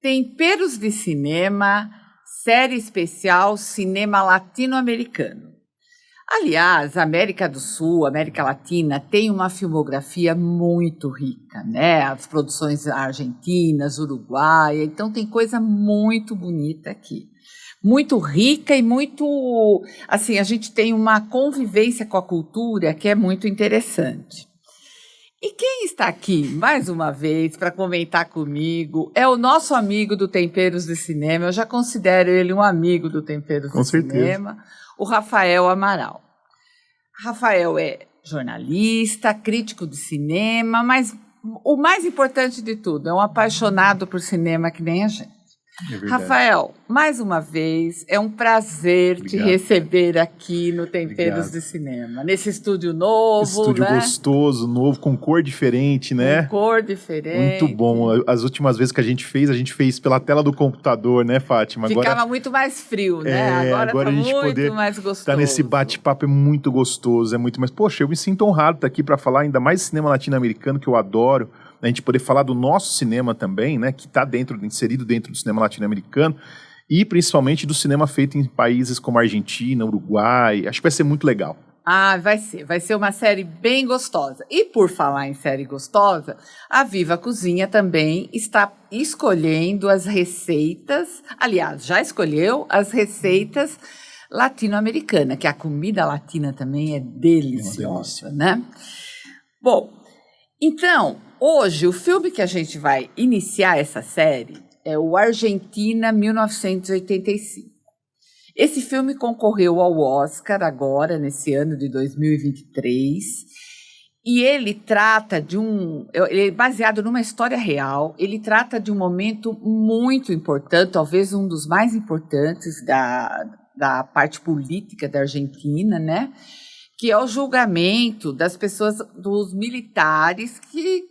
Temperos de Cinema, série especial Cinema Latino-Americano. Aliás, a América do Sul, a América Latina, tem uma filmografia muito rica, né? As produções argentinas, uruguaias, então tem coisa muito bonita aqui. Muito rica e muito... Assim, a gente tem uma convivência com a cultura que é muito interessante. E quem está aqui, mais uma vez, para comentar comigo, é o nosso amigo do Temperos de Cinema. Eu já considero ele um amigo do Temperos de Cinema, o Rafael Amaral. Rafael é jornalista, crítico de cinema, mas o mais importante de tudo, é um apaixonado por cinema que nem a gente. Rafael, mais uma vez, é um prazer te receber aqui no Temperos de Cinema, nesse estúdio novo, estúdio gostoso, novo, com cor diferente, né? Com cor diferente. Muito bom. As últimas vezes que a gente fez pela tela do computador, né, Fátima? Ficava muito mais frio, né? Agora a gente muito poder mais gostoso. Tá nesse bate-papo é muito gostoso, é muito mais... Poxa, eu me sinto honrado de estar aqui para falar ainda mais de cinema latino-americano, que eu adoro. A gente poder falar do nosso cinema também, né, que está inserido dentro do cinema latino-americano, e principalmente do cinema feito em países como Argentina, Uruguai. Acho que vai ser muito legal. Ah, vai ser uma série bem gostosa. E por falar em série gostosa, a Viva Cozinha também está escolhendo as receitas, aliás, já escolheu as receitas latino-americanas, que a comida latina também é deliciosa, né? Bom, então, hoje, o filme que a gente vai iniciar essa série é o Argentina 1985. Esse filme concorreu ao Oscar agora, nesse ano de 2023, e ele trata ele é baseado numa história real, ele trata de um momento muito importante, talvez um dos mais importantes da parte política da Argentina, né? Que é o julgamento das pessoas, dos militares que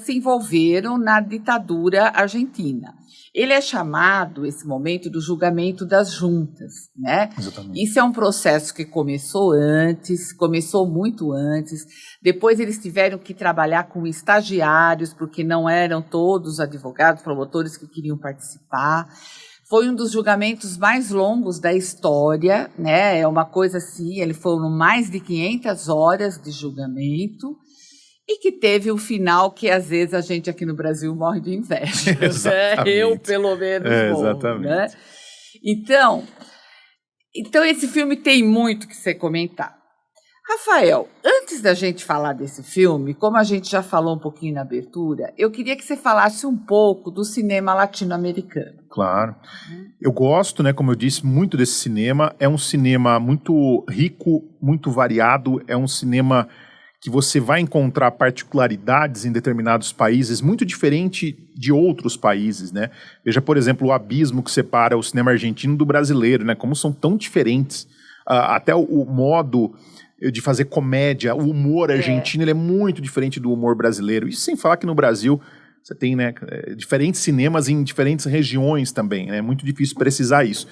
se envolveram na ditadura argentina. Ele é chamado, esse momento, do julgamento das juntas, né? Exatamente. Isso é um processo que começou muito antes. Depois eles tiveram que trabalhar com estagiários, porque não eram todos advogados, promotores que queriam participar. Foi um dos julgamentos mais longos da história, né? É uma coisa assim, foram mais de 500 horas de julgamento e que teve um final que, às vezes, a gente aqui no Brasil morre de inveja. Exatamente. Eu, pelo menos, morro, exatamente. Né? Então, esse filme tem muito que ser comentado. Rafael, antes da gente falar desse filme, como a gente já falou um pouquinho na abertura, eu queria que você falasse um pouco do cinema latino-americano. Claro. Eu gosto, né, como eu disse, muito desse cinema. É um cinema muito rico, muito variado. É um cinema que você vai encontrar particularidades em determinados países, muito diferente de outros países, né? Veja, por exemplo, o abismo que separa o cinema argentino do brasileiro, né? Como são tão diferentes. Até o modo de fazer comédia, o humor argentino, ele é muito diferente do humor brasileiro. Isso sem falar que no Brasil você tem, né, diferentes cinemas em diferentes regiões também, né? É muito difícil precisar isso.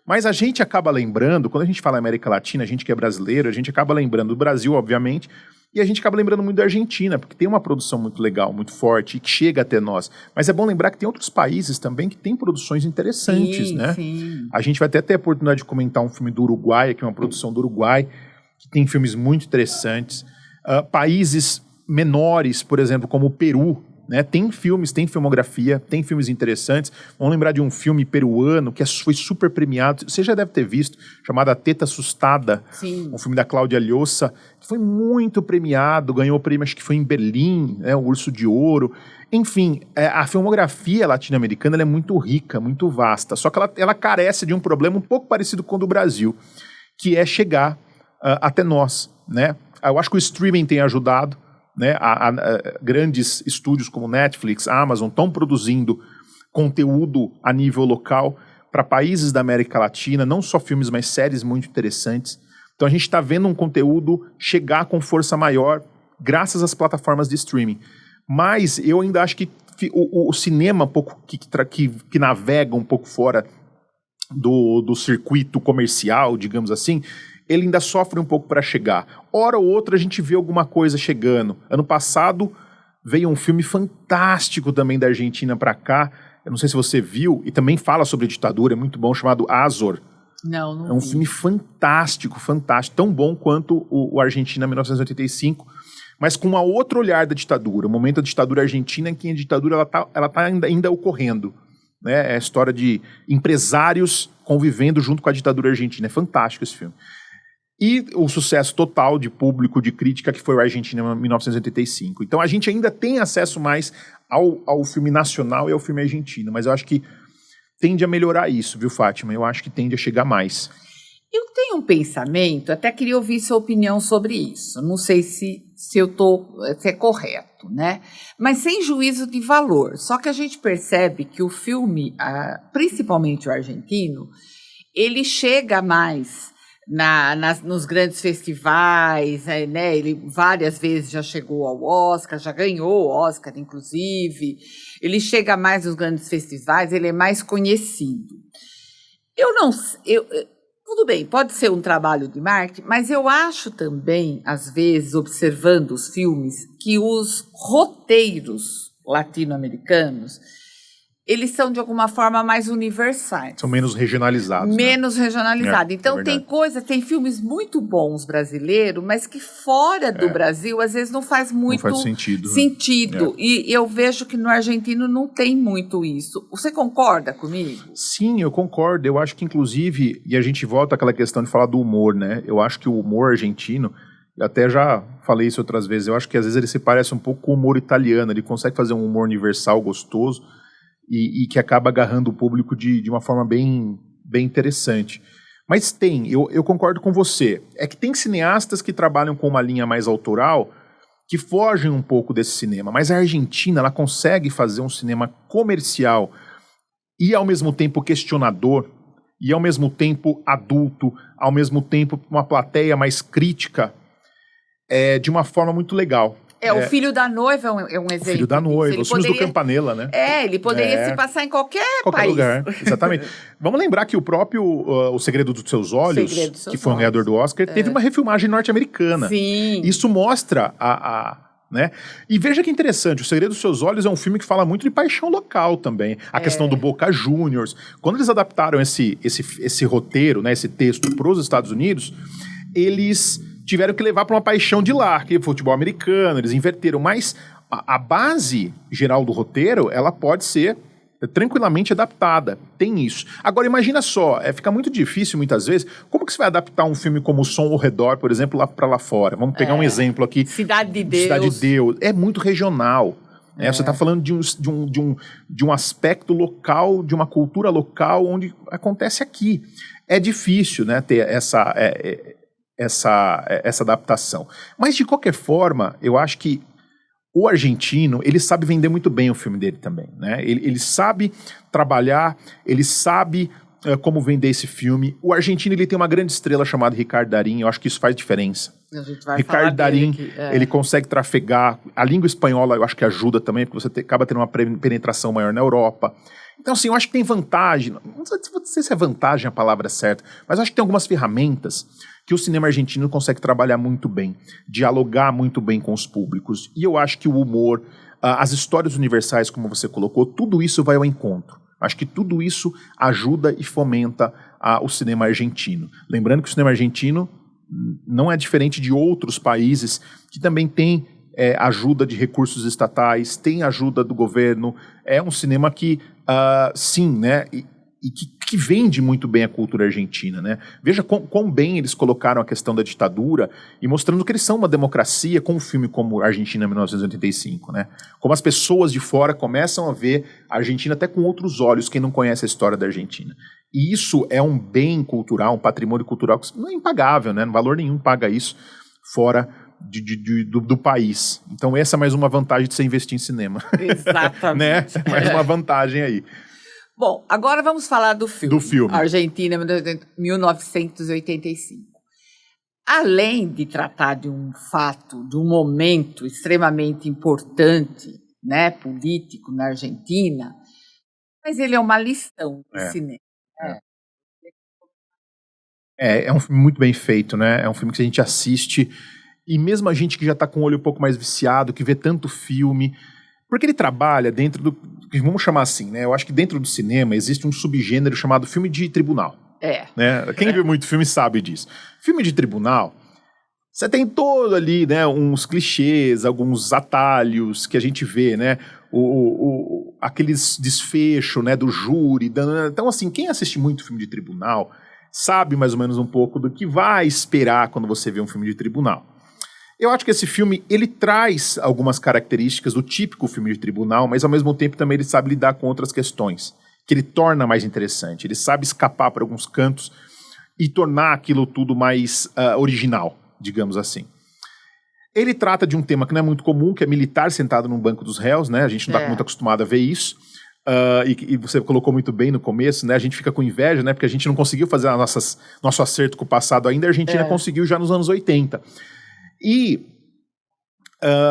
Mas a gente acaba lembrando, quando a gente fala América Latina, a gente que é brasileiro, a gente acaba lembrando do Brasil, obviamente, e a gente acaba lembrando muito da Argentina, porque tem uma produção muito legal, muito forte, e que chega até nós. Mas é bom lembrar que tem outros países também que têm produções interessantes, sim, né? Sim. A gente vai até ter a oportunidade de comentar um filme do Uruguai, que é uma produção do Uruguai, que tem filmes muito interessantes. Países menores, por exemplo, como o Peru, né? Tem filmes, tem filmografia, tem filmes interessantes. Vamos lembrar de um filme peruano que foi super premiado, você já deve ter visto, chamado A Teta Assustada. Sim. Um filme da Cláudia Llosa, que foi muito premiado, ganhou o prêmio, acho que foi em Berlim, né? O Urso de Ouro. Enfim, a filmografia latino-americana ela é muito rica, muito vasta, só que ela carece de um problema um pouco parecido com o do Brasil, que é chegar até nós, né? Eu acho que o streaming tem ajudado, né? Grandes estúdios como Netflix, Amazon estão produzindo conteúdo a nível local para países da América Latina, não só filmes, mas séries muito interessantes. Então a gente está vendo um conteúdo chegar com força maior graças às plataformas de streaming. Mas eu ainda acho que o cinema um pouco que navega um pouco fora do circuito comercial, digamos assim, ele ainda sofre um pouco para chegar. Hora ou outra a gente vê alguma coisa chegando. Ano passado veio um filme fantástico também da Argentina para cá, eu não sei se você viu, e também fala sobre ditadura, é muito bom, chamado Azor. Não É um vi. filme fantástico, fantástico, tão bom quanto o Argentina 1985, mas com um outro olhar da ditadura, o momento da ditadura argentina em que a ditadura ela tá ainda ocorrendo. Né? É a história de empresários convivendo junto com a ditadura argentina. É fantástico esse filme. E o sucesso total de público, de crítica, que foi o Argentina em 1985. Então a gente ainda tem acesso mais ao filme nacional e ao filme argentino, mas eu acho que tende a melhorar isso, viu, Fátima? Eu acho que tende a chegar mais. Eu tenho um pensamento, até queria ouvir sua opinião sobre isso. Não sei se é correto, né? Mas sem juízo de valor. Só que a gente percebe que o filme, principalmente o argentino, ele chega mais nos grandes festivais, né? Ele várias vezes já chegou ao Oscar, já ganhou o Oscar, inclusive. Ele chega mais nos grandes festivais, ele é mais conhecido. Tudo bem, pode ser um trabalho de marketing, mas eu acho também, às vezes, observando os filmes, que os roteiros latino-americanos, eles são, de alguma forma, mais universais. São menos regionalizados. Menos regionalizados. Então, é tem filmes muito bons brasileiros, mas que fora do Brasil, às vezes, não faz muito sentido. Né? E eu vejo que no argentino não tem muito isso. Você concorda comigo? Sim, eu concordo. Eu acho que, inclusive, e a gente volta àquela questão de falar do humor, né? Eu acho que o humor argentino, eu até já falei isso outras vezes, eu acho que às vezes ele se parece um pouco com o humor italiano, ele consegue fazer um humor universal, gostoso, e que acaba agarrando o público de uma forma bem interessante. Mas eu concordo com você, é que tem cineastas que trabalham com uma linha mais autoral, que fogem um pouco desse cinema, mas a Argentina, ela consegue fazer um cinema comercial e ao mesmo tempo questionador, e ao mesmo tempo adulto, ao mesmo tempo uma plateia mais crítica, de uma forma muito legal. O Filho da Noiva é um exemplo. O Filho da Noiva, os filmes do Campanella, né? Ele poderia se passar em qualquer país. Lugar, exatamente. Vamos lembrar que o próprio O Segredo dos Seus Olhos, que foi um ganhador do Oscar, teve uma refilmagem norte-americana. Sim. Isso mostra né? E veja que interessante, O Segredo dos Seus Olhos é um filme que fala muito de paixão local também. A questão do Boca Juniors. Quando eles adaptaram esse roteiro, né, esse texto para os Estados Unidos, eles tiveram que levar para uma paixão de lá, que é o futebol americano, eles inverteram. Mas a base geral do roteiro, ela pode ser tranquilamente adaptada. Tem isso. Agora, imagina só, fica muito difícil muitas vezes. Como que você vai adaptar um filme como O Som ao Redor, por exemplo, lá fora? Vamos pegar um exemplo aqui. Cidade de Deus. Cidade de Deus. É muito regional. Você está falando de um aspecto local, de uma cultura local, onde acontece aqui. É difícil, né, ter essa adaptação. Mas, de qualquer forma, eu acho que o argentino, ele sabe vender muito bem o filme dele também, né? Ele sabe trabalhar, ele sabe como vender esse filme. O argentino, ele tem uma grande estrela chamada Ricardo Darín, eu acho que isso faz diferença. A gente vai Ricardo Darín, ele consegue trafegar. A língua espanhola, eu acho que ajuda também, porque você acaba tendo uma penetração maior na Europa. Então, assim, eu acho que tem vantagem, não sei se é vantagem a palavra certa, mas eu acho que tem algumas ferramentas que o cinema argentino consegue trabalhar muito bem, dialogar muito bem com os públicos. E eu acho que o humor, as histórias universais, como você colocou, tudo isso vai ao encontro. Acho que tudo isso ajuda e fomenta o cinema argentino. Lembrando que o cinema argentino não é diferente de outros países que também tem ajuda de recursos estatais, tem ajuda do governo. É um cinema que, sim, né, e que vende muito bem a cultura argentina, né? Veja quão bem eles colocaram a questão da ditadura e mostrando que eles são uma democracia com um filme como Argentina 1985, né? Como as pessoas de fora começam a ver a Argentina até com outros olhos, quem não conhece a história da Argentina. E isso é um bem cultural, um patrimônio cultural que não é impagável, né? Valor nenhum paga isso fora do país. Então essa é mais uma vantagem de você investir em cinema. Exatamente. Né? Mais uma vantagem aí. Bom, agora vamos falar do filme. Do filme. Argentina, 1985. Além de tratar de um fato, de um momento extremamente importante, né, político na Argentina, mas ele é uma lição de cinema. É um filme muito bem feito, né? É um filme que a gente assiste e mesmo a gente que já está com o olho um pouco mais viciado, que vê tanto filme, Porque ele trabalha dentro do... Vamos chamar assim, né? Eu acho que dentro do cinema existe um subgênero chamado filme de tribunal. Né? Quem viu muito filme sabe disso. Filme de tribunal, você tem todo ali, né, uns clichês, alguns atalhos que a gente vê, né? Aqueles desfechos, né, do júri. Então, assim, quem assiste muito filme de tribunal sabe mais ou menos um pouco do que vai esperar quando você vê um filme de tribunal. Eu acho que esse filme, ele traz algumas características do típico filme de tribunal, mas ao mesmo tempo também ele sabe lidar com outras questões, que ele torna mais interessante. Ele sabe escapar para alguns cantos e tornar aquilo tudo mais original, digamos assim. Ele trata de um tema que não é muito comum, que é militar sentado num banco dos réus, né? A gente não está muito acostumado a ver isso. E você colocou muito bem no começo, né? A gente fica com inveja, né? Porque a gente não conseguiu fazer nosso acerto com o passado ainda, a Argentina conseguiu já nos anos 80. E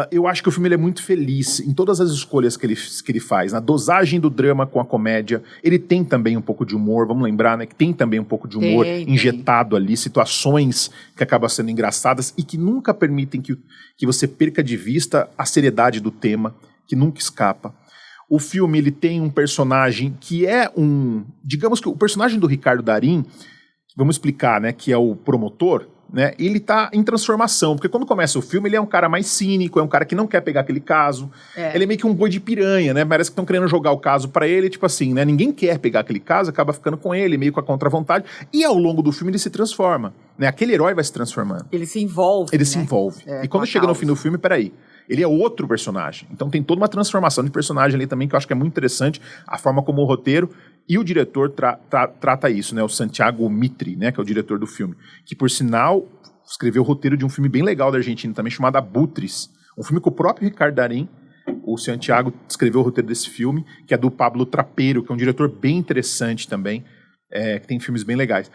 eu acho que o filme ele é muito feliz em todas as escolhas que ele faz. Na dosagem do drama com a comédia, ele tem também um pouco de humor, vamos lembrar, né? Que tem também um pouco de humor injetado ali, situações que acabam sendo engraçadas e que nunca permitem que você perca de vista a seriedade do tema, que nunca escapa. O filme ele tem um personagem que é digamos que o personagem do Ricardo Darín, vamos explicar, né? Que é o promotor, né, ele tá em transformação, porque quando começa o filme ele é um cara mais cínico, é um cara que não quer pegar aquele caso, ele é meio que um boi de piranha, né, parece que estão querendo jogar o caso pra ele, tipo assim, né, ninguém quer pegar aquele caso, acaba ficando com ele, meio com a contravontade, e ao longo do filme ele se transforma, né, aquele herói vai se transformando. Ele se envolve, Ele se envolve, e quando chega no fim do filme, peraí, ele é outro personagem, então tem toda uma transformação de personagem ali também, que eu acho que é muito interessante, a forma como o roteiro e o diretor trata isso, né? O Santiago Mitre, né? Que é o diretor do filme. Que, por sinal, escreveu o roteiro de um filme bem legal da Argentina também, chamado Abutres. Um filme com o próprio Ricardo Darín. O Santiago escreveu o roteiro desse filme, que é do Pablo Trapeiro, que é um diretor bem interessante também, que tem filmes bem legais.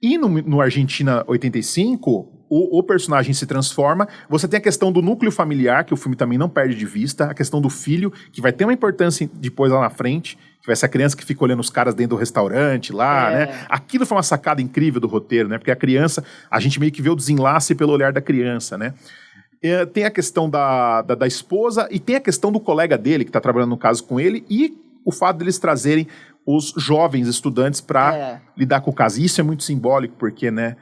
E no Argentina 85, o personagem se transforma. Você tem a questão do núcleo familiar, que o filme também não perde de vista. A questão do filho, que vai ter uma importância depois lá na frente, que vai ser a criança que fica olhando os caras dentro do restaurante lá, né? Aquilo foi uma sacada incrível do roteiro, né? Porque a criança, a gente meio que vê o desenlace pelo olhar da criança, né? Tem a questão da esposa e tem a questão do colega dele, que está trabalhando no caso com ele, e o fato deles trazerem os jovens estudantes para lidar com o caso. Isso é muito simbólico, porque, né,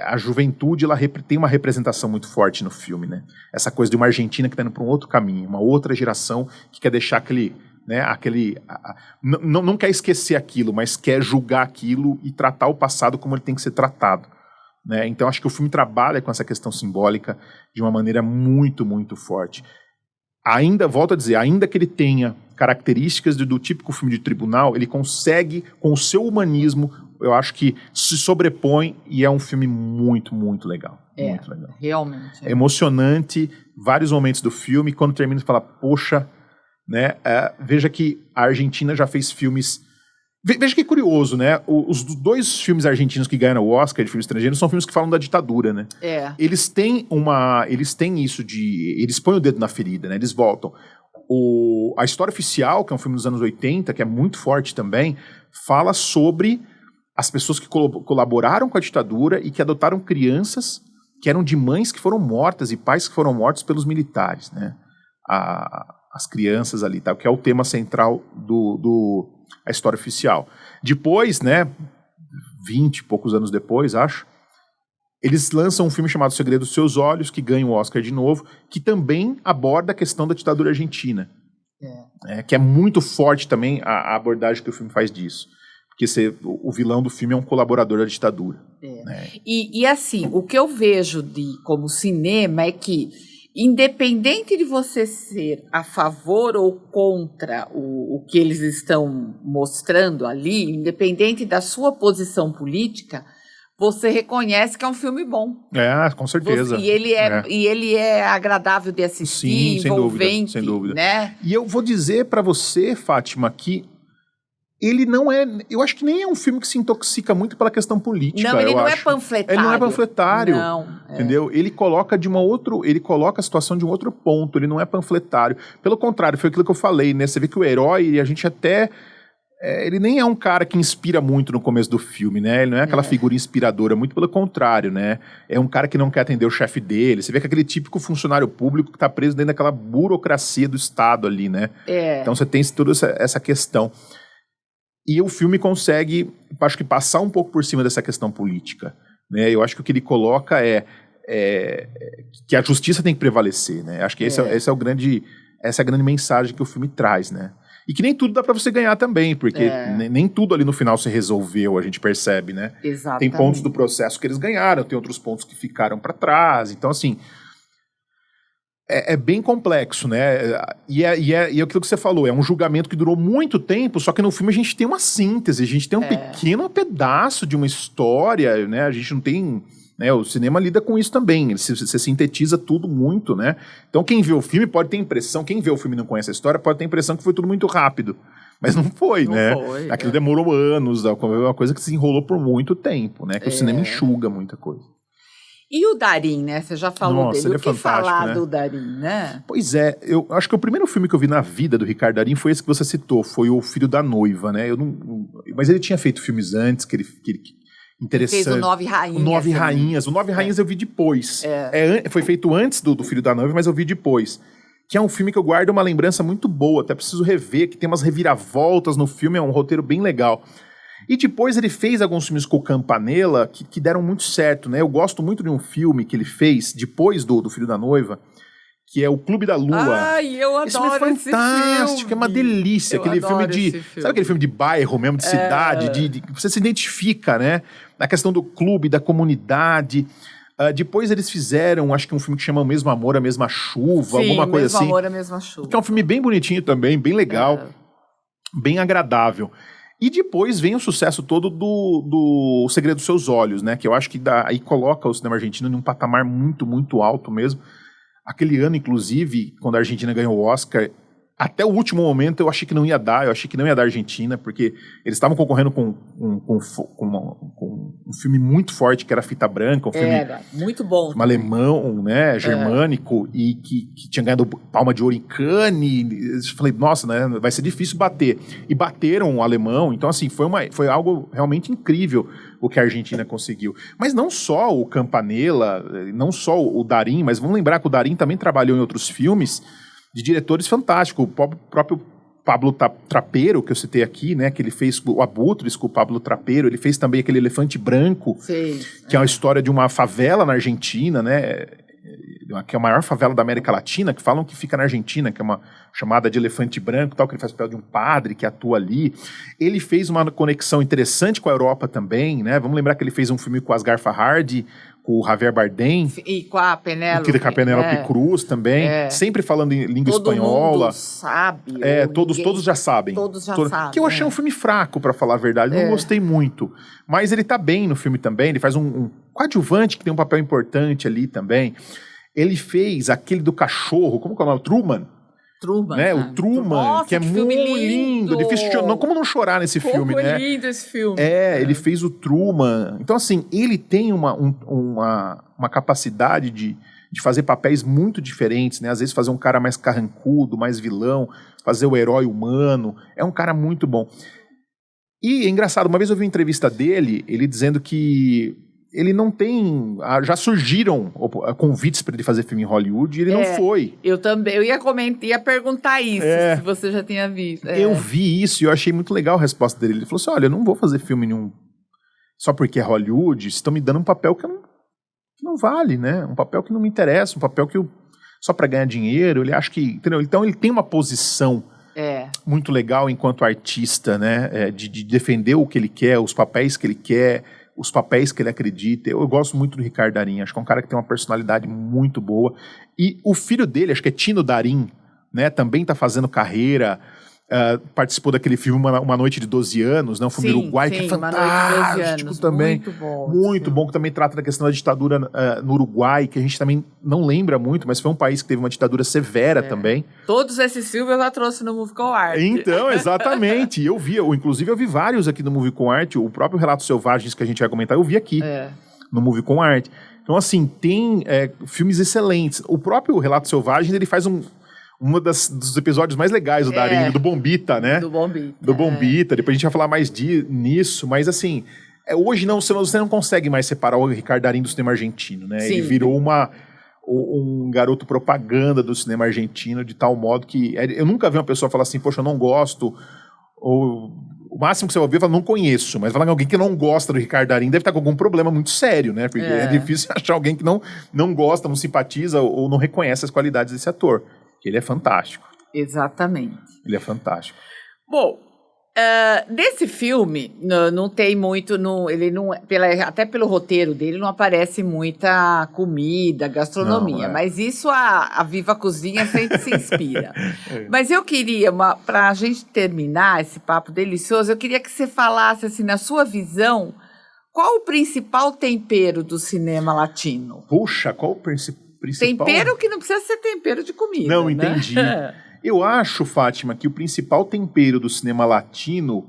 a juventude ela tem uma representação muito forte no filme, né? Essa coisa de uma Argentina que está indo para um outro caminho, uma outra geração que quer deixar aquele... Né, não quer esquecer aquilo, mas quer julgar aquilo e tratar o passado como ele tem que ser tratado. Né? Então acho que o filme trabalha com essa questão simbólica de uma maneira muito, muito forte. Ainda, volto a dizer, ainda que ele tenha características do típico filme de tribunal, ele consegue, com o seu humanismo, eu acho que se sobrepõe e é um filme muito, muito legal. Muito legal. Realmente. É emocionante, vários momentos do filme, quando termina você fala, poxa, né? Veja que a Argentina já fez filmes... Veja que curioso, né? Os dois filmes argentinos que ganharam o Oscar de filme estrangeiro são filmes que falam da ditadura, né? Eles têm isso de... Eles põem o dedo na ferida, né? Eles voltam. A História Oficial, que é um filme dos anos 80, que é muito forte também, fala sobre as pessoas que colaboraram com a ditadura e que adotaram crianças que eram de mães que foram mortas e pais que foram mortos pelos militares, né? As crianças ali, tá? Que é o tema central a História Oficial. Depois, né, 20 e poucos anos depois, acho, eles lançam um filme chamado O Segredo dos Seus Olhos, que ganha o Oscar de novo, que também aborda a questão da ditadura argentina. Que é muito forte também a abordagem que o filme faz disso. Porque o vilão do filme é um colaborador da ditadura. Né? E assim, o que eu vejo como cinema é que, independente de você ser a favor ou contra o que eles estão mostrando ali, independente da sua posição política, você reconhece que é um filme bom. Com certeza. E ele é agradável de assistir, envolvente. Sem dúvida. Né? E eu vou dizer para você, Fátima, que ele não é... Eu acho que nem é um filme que se intoxica muito pela questão política. Não, ele não é panfletário. Ele não é panfletário. Não. Entendeu? Ele coloca ele coloca a situação de um outro ponto. Ele não é panfletário. Pelo contrário, foi aquilo que eu falei, né? Você vê que o herói, a gente até... ele nem é um cara que inspira muito no começo do filme, né? Ele não é aquela figura inspiradora, muito pelo contrário, né? É um cara que não quer atender o chefe dele. Você vê que é aquele típico funcionário público que tá preso dentro daquela burocracia do Estado ali, né? Então você tem toda essa questão. E o filme consegue, acho que, passar um pouco por cima dessa questão política, né? Eu acho que o que ele coloca que a justiça tem que prevalecer, né? Acho que essa é a grande mensagem que o filme traz, né? E que nem tudo dá pra você ganhar também, porque nem tudo ali no final se resolveu, a gente percebe, né? Exatamente. Tem pontos do processo que eles ganharam, tem outros pontos que ficaram pra trás. Então, assim, é bem complexo, né? E é aquilo que você falou, é um julgamento que durou muito tempo, só que no filme a gente tem uma síntese, a gente tem um pequeno pedaço de uma história, né? A gente não tem... Né, o cinema lida com isso também, você sintetiza tudo muito, né? Então quem vê o filme pode ter impressão, quem vê o filme e não conhece a história pode ter a impressão que foi tudo muito rápido. Mas não foi, né? Aquilo demorou anos, é uma coisa que se enrolou por muito tempo, né? Que o cinema enxuga muita coisa. E o Darín, né? Você já falou dele. Ele é o que falar, né? do Darín, né? Pois é, eu acho que o primeiro filme que eu vi na vida do Ricardo Darín foi esse que você citou, foi O Filho da Noiva, né? Mas ele tinha feito filmes antes, que ele interessante. Fez o Nove Rainhas. O Nove Rainhas. O Nove Rainhas eu vi depois. Foi feito antes do Filho da Noiva, mas eu vi depois. Que é um filme que eu guardo uma lembrança muito boa, até preciso rever, que tem umas reviravoltas no filme, é um roteiro bem legal. E depois ele fez alguns filmes com o Campanella que deram muito certo, né? Eu gosto muito de um filme que ele fez depois do Filho da Noiva, que é o Clube da Lua. Ai, eu adoro esse filme. Esse filme é fantástico, é uma delícia. Aquele filme sabe aquele filme de bairro mesmo, de cidade, você se identifica, né? Na questão do clube, da comunidade. Depois eles fizeram, acho que um filme que chama O Mesmo Amor, A Mesma Chuva, alguma coisa assim. O Mesmo Amor, A Mesma Chuva. Que é um filme bem bonitinho também, bem legal, bem agradável. E depois vem o sucesso todo do O Segredo dos Seus Olhos, né? Que eu acho que aí coloca o cinema argentino num patamar muito, muito alto mesmo. Aquele ano, inclusive, quando a Argentina ganhou o Oscar, até o último momento eu achei que não ia dar, a Argentina, porque eles estavam concorrendo com um filme muito forte, que era Fita Branca, um filme muito bom, um alemão, né, germânico, e que tinha ganhado Palma de Ouro em Cannes. Eu falei, nossa, né, vai ser difícil bater. E bateram o alemão, então assim, foi algo realmente incrível o que a Argentina conseguiu. Mas não só o Campanella, não só o Darín, mas vamos lembrar que o Darín também trabalhou em outros filmes de diretores fantásticos. O próprio Pablo Trapeiro, que eu citei aqui, né, que ele fez o Abutres com o Pablo Trapeiro, ele fez também aquele Elefante Branco, que é uma história de uma favela na Argentina, né, que é a maior favela da América Latina, que falam que fica na Argentina, que é uma chamada de Elefante Branco, tal, que ele faz o papel de um padre que atua ali. Ele fez uma conexão interessante com a Europa também, né? Vamos lembrar que ele fez um filme com Asghar Farhadi, com o Javier Bardem. E com a Penélope. Com a Penélope Cruz também, sempre falando em língua espanhola. Todo mundo sabe. Todos já sabem. Todos já sabem. Que eu achei um filme fraco, pra falar a verdade, não gostei muito. Mas ele tá bem no filme também, ele faz um coadjuvante que tem um papel importante ali também. Ele fez aquele do cachorro, como que é o nome? Truman, né? O Truman, nossa, que é muito lindo. Difícil como não chorar nesse filme, né? Como lindo esse filme. Ele fez o Truman. Então, assim, ele tem uma capacidade de fazer papéis muito diferentes, né? Às vezes fazer um cara mais carrancudo, mais vilão, fazer o herói humano. É um cara muito bom. E é engraçado, uma vez eu vi uma entrevista dele, ele dizendo que ele não tem... Já surgiram convites para ele fazer filme em Hollywood e ele não foi. Eu também. Eu ia perguntar isso, se você já tinha visto. Eu vi isso e eu achei muito legal a resposta dele. Ele falou assim, olha, eu não vou fazer filme nenhum só porque é Hollywood, vocês estão me dando um papel que não vale, né? Um papel que não me interessa, um papel que só para ganhar dinheiro. Ele acha que... Entendeu? Então ele tem uma posição muito legal enquanto artista, né? De defender o que ele quer, os papéis que ele quer, os papéis que ele acredita. Eu gosto muito do Ricardo Darín, acho que é um cara que tem uma personalidade muito boa. E o filho dele, acho que é Tino Darín, né, também está fazendo carreira, participou daquele filme Uma Noite de 12 Anos, né, um filme uruguaio que é fantástico também. Muito bom, que também trata da questão da ditadura no Uruguai, que a gente também não lembra muito, mas foi um país que teve uma ditadura severa também. Todos esses filmes eu já trouxe no Movie com Arte. Então, exatamente. Inclusive eu vi vários aqui no Movie com Arte, o próprio Relatos Selvagens que a gente vai comentar, eu vi aqui no Movie com Arte. Então, assim, tem filmes excelentes. O próprio Relatos Selvagens, ele faz dos episódios mais legais do Darín, do Bombita, né? Do Bombita. Do Bombita. Depois a gente vai falar mais nisso, mas assim, hoje você não consegue mais separar o Ricardo Darín do cinema argentino, né? Sim. Ele virou um garoto propaganda do cinema argentino, de tal modo que eu nunca vi uma pessoa falar assim, poxa, eu não gosto, ou o máximo que você vai ouvir é falar, não conheço, mas falar que alguém que não gosta do Ricardo Darín deve estar com algum problema muito sério, né? Porque é difícil achar alguém que não gosta, não simpatiza ou não reconhece as qualidades desse ator. Ele é fantástico. Exatamente. Ele é fantástico. Bom, desse filme, não tem muito, ele não, até pelo roteiro dele, não aparece muita comida, gastronomia, mas isso a Viva Cozinha sempre se inspira. Mas eu queria, para a gente terminar esse papo delicioso, eu queria que você falasse, assim, na sua visão, qual o principal tempero do cinema latino? Puxa, qual o principal? Tempero que não precisa ser tempero de comida. Não, entendi. Eu acho, Fátima, que o principal tempero do cinema latino...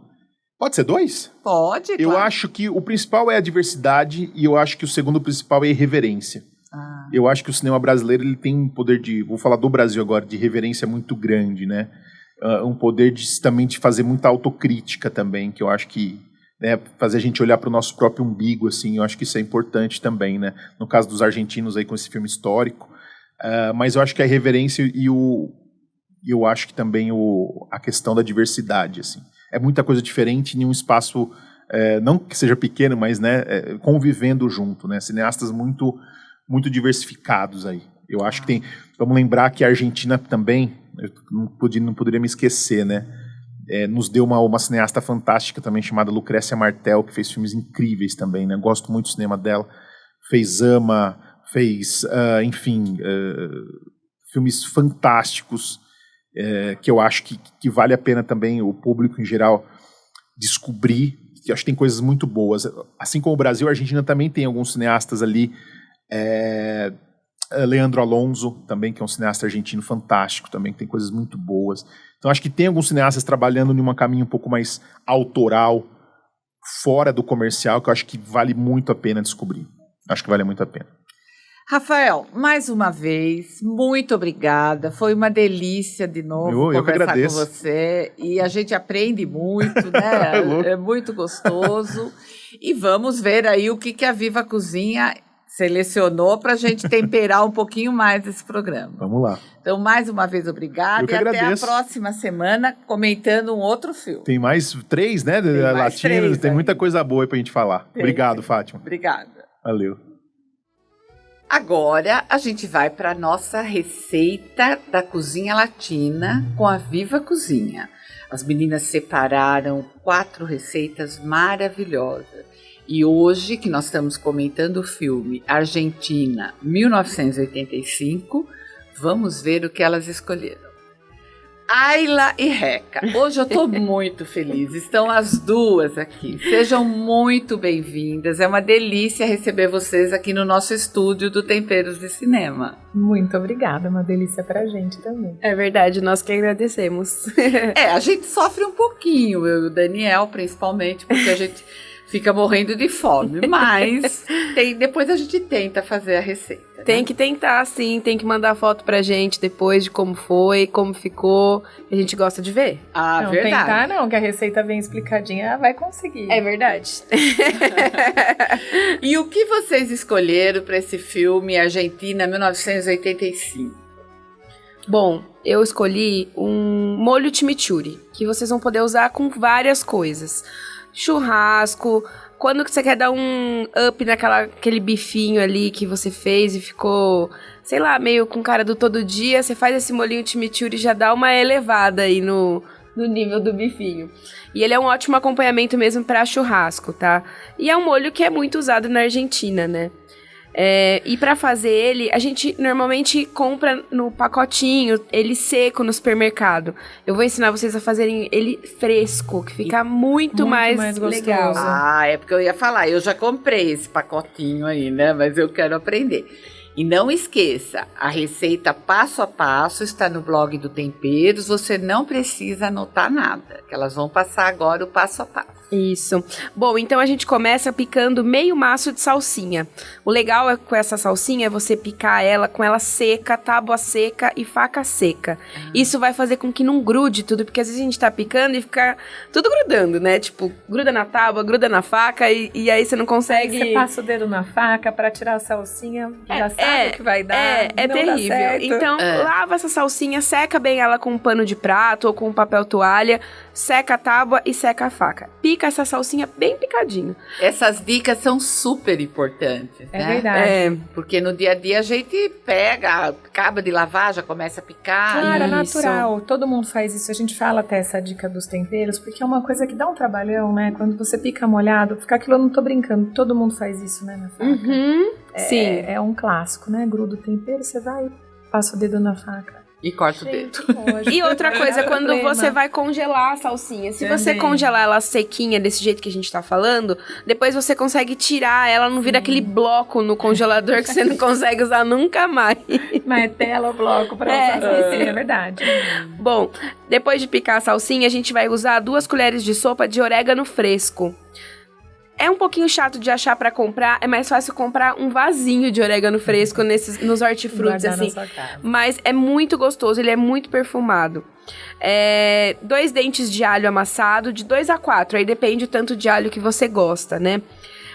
Pode ser 2? Pode, Eu acho que o principal é a diversidade e eu acho que o segundo principal é a irreverência. Eu acho que o cinema brasileiro ele tem um poder vou falar do Brasil agora, de reverência muito grande, né? Um poder também de fazer muita autocrítica também, que eu acho que... Né, fazer a gente olhar para o nosso próprio umbigo, assim, eu acho que isso é importante também, né? No caso dos argentinos aí com esse filme histórico. Mas eu acho que a irreverência e eu acho que também a questão da diversidade, assim. É muita coisa diferente em um espaço, não que seja pequeno, mas né, convivendo junto, né? Cineastas muito, muito diversificados aí. Eu acho que tem... Vamos lembrar que a Argentina também, eu não poderia me esquecer, né? Nos deu uma cineasta fantástica também, chamada Lucrécia Martel, que fez filmes incríveis também, né? Gosto muito do cinema dela. Fez Ama, fez, enfim, filmes fantásticos, que eu acho que vale a pena também o público em geral descobrir, que eu acho que tem coisas muito boas. Assim como o Brasil, a Argentina também tem alguns cineastas ali, Leandro Alonso também, que é um cineasta argentino fantástico também, que tem coisas muito boas. Então acho que tem alguns cineastas trabalhando em um caminho um pouco mais autoral, fora do comercial, que eu acho que vale muito a pena descobrir. Acho que vale muito a pena. Rafael, mais uma vez, muito obrigada. Foi uma delícia de novo conversar com você. E a gente aprende muito, né? É muito gostoso. E vamos ver aí o que a Viva Cozinha selecionou para a gente temperar um pouquinho mais esse programa. Vamos lá. Então, mais uma vez, obrigada. E até a próxima semana comentando um outro filme. Tem mais 3, né? Latinos, tem muita coisa boa aí para a gente falar. Obrigado, Fátima. Obrigada. Valeu. Agora, a gente vai para a nossa receita da cozinha latina com a Viva Cozinha. As meninas separaram 4 receitas maravilhosas. E hoje, que nós estamos comentando o filme Argentina, 1985, vamos ver o que elas escolheram. Ayla e Reca. Hoje eu estou muito feliz. Estão as duas aqui. Sejam muito bem-vindas. É uma delícia receber vocês aqui no nosso estúdio do Temperos de Cinema. Muito obrigada. Uma delícia pra gente também. É verdade, nós que agradecemos. A gente sofre um pouquinho, eu e o Daniel, principalmente, porque a gente fica morrendo de fome, mas depois a gente tenta fazer a receita. Tem, né? Que tentar, sim, tem que mandar foto pra gente depois de como foi, como ficou, a gente gosta de ver. Não, verdade. Tentar não, que a receita vem explicadinha, vai conseguir. É verdade. E o que vocês escolheram para esse filme Argentina 1985? Bom, eu escolhi um molho chimichurri, que vocês vão poder usar com várias coisas. Churrasco, quando você quer dar um up naquele bifinho ali que você fez e ficou, sei lá, meio com cara do todo dia, você faz esse molhinho chimichurri e já dá uma elevada aí no nível do bifinho. E ele é um ótimo acompanhamento mesmo para churrasco, tá? E é um molho que é muito usado na Argentina, né? E para fazer ele, a gente normalmente compra no pacotinho, ele seco no supermercado. Eu vou ensinar vocês a fazerem ele fresco, que fica muito mais legal. É porque eu ia falar, eu já comprei esse pacotinho aí, né? Mas eu quero aprender. E não esqueça, a receita passo a passo está no blog do Temperos, você não precisa anotar nada, que elas vão passar agora o passo a passo. Isso. Bom, então a gente começa picando meio maço de salsinha. O legal é com essa salsinha é você picar ela com ela seca, tábua seca e faca seca. Isso vai fazer com que não grude tudo, porque às vezes a gente tá picando e fica tudo grudando, né? Tipo, gruda na tábua, gruda na faca e aí você não consegue... Aí você passa o dedo na faca pra tirar a salsinha, já sabe o que vai dar. É não dá terrível. certo. Então, lava essa salsinha, seca bem ela com um pano de prato ou com um papel toalha, seca a tábua e seca a faca. Pica essa salsinha bem picadinho. Essas dicas são super importantes, É né? verdade. Porque no dia a dia a gente pega, acaba de lavar, já começa a picar. Claro, é Isso. natural. Todo mundo faz isso. A gente fala até essa dica dos temperos, porque é uma coisa que dá um trabalhão, né? Quando você pica molhado, fica aquilo, eu não tô brincando. Todo mundo faz isso, né, na faca. Uhum. Sim. É um clássico, né? Gruda o tempero, você vai e passa o dedo na faca. E corta o dedo. E outra coisa, quando Problema. você vai congelar a salsinha, se você Também. congelar ela sequinha, desse jeito que a gente tá falando, depois você consegue tirar ela, não vira aquele bloco no congelador que você não consegue usar nunca mais. Martela o bloco pra usar a salsinha, é verdade. Bom, depois de picar a salsinha, a gente vai usar 2 colheres de sopa de orégano fresco. É um pouquinho chato de achar pra comprar, é mais fácil comprar um vasinho de orégano fresco nos hortifrutis, Guardar na assim. sua casa. Mas é muito gostoso, ele é muito perfumado. 2 dentes de alho amassado, de 2 a 4, aí depende o tanto de alho que você gosta, né?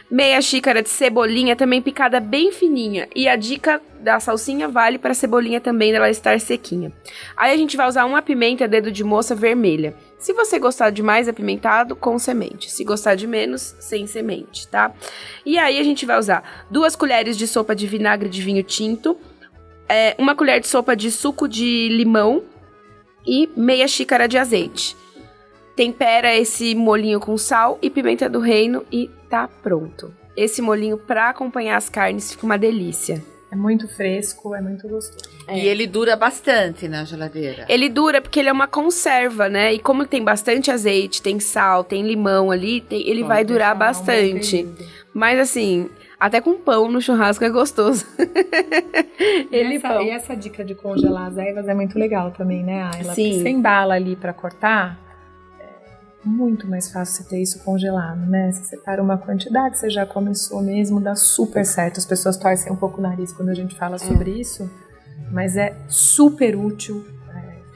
Meia xícara de cebolinha, também picada bem fininha. E a dica da salsinha vale para a cebolinha também, dela estar sequinha. Aí a gente vai usar uma pimenta dedo de moça vermelha. Se você gostar de mais apimentado, com semente. Se gostar de menos, sem semente, tá? E aí a gente vai usar 2 colheres de sopa de vinagre de vinho tinto, 1 colher de sopa de suco de limão e meia xícara de azeite. Tempera esse molinho com sal e pimenta do reino e tá pronto. Esse molinho pra acompanhar as carnes fica uma delícia. É muito fresco, é muito gostoso. E ele dura bastante na geladeira. Ele dura porque ele é uma conserva, né? E como tem bastante azeite, tem sal, tem limão ali, ele vai durar bastante. Mas assim, até com pão no churrasco é gostoso. E essa dica de congelar as ervas é muito legal também, né, Ayla? Sim. Porque você embala ali pra cortar, é muito mais fácil você ter isso congelado, né? Você separa uma quantidade, você já começou mesmo, dá super certo. As pessoas torcem um pouco o nariz quando a gente fala sobre isso, mas é super útil.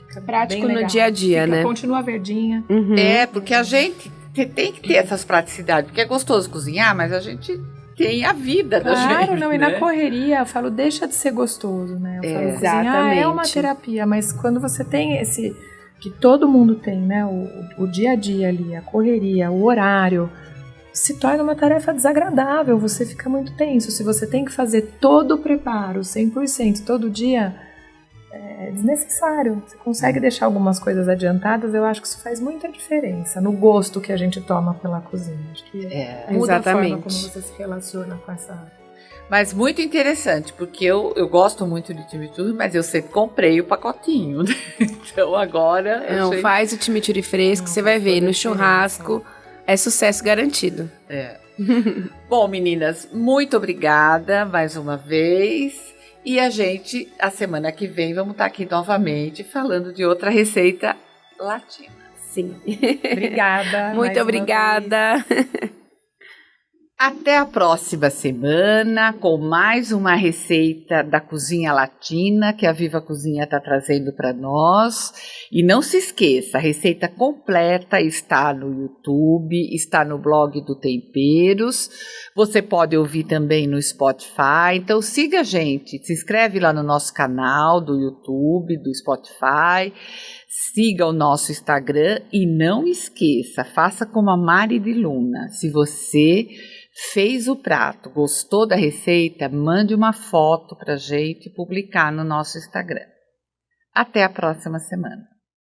Fica prático bem no legal. dia a dia, né? Continua verdinha. Uhum. Porque a gente tem que ter essas praticidades, porque é gostoso cozinhar, mas a gente tem a vida da gente. Claro, não, e né? na correria, eu falo, deixa de ser gostoso, né? Eu falo, cozinhar exatamente. é uma terapia, mas quando você tem esse, que todo mundo tem, né? O dia a dia ali, a correria, o horário, se torna uma tarefa desagradável, você fica muito tenso. Se você tem que fazer todo o preparo, 100%, todo dia, é desnecessário. Você consegue deixar algumas coisas adiantadas, eu acho que isso faz muita diferença no gosto que a gente toma pela cozinha. Acho que muda a forma como você se relaciona com essa... Mas muito interessante, porque eu gosto muito de chimichurri, mas eu sempre comprei o pacotinho. Né? Então agora... Não, faz o chimichurri fresco, você vai ver, no churrasco é sucesso garantido. Bom, meninas, muito obrigada mais uma vez. E a gente, a semana que vem, vamos estar aqui novamente falando de outra receita latina. Sim. Obrigada. Muito obrigada. Até a próxima semana com mais uma receita da cozinha latina que a Viva Cozinha está trazendo para nós. E não se esqueça, a receita completa está no YouTube, está no blog do Temperos. Você pode ouvir também no Spotify. Então siga a gente, se inscreve lá no nosso canal do YouTube, do Spotify. Siga o nosso Instagram e não esqueça, faça como a Mari de Luna. Se você fez o prato, gostou da receita, mande uma foto pra gente publicar no nosso Instagram. Até a próxima semana.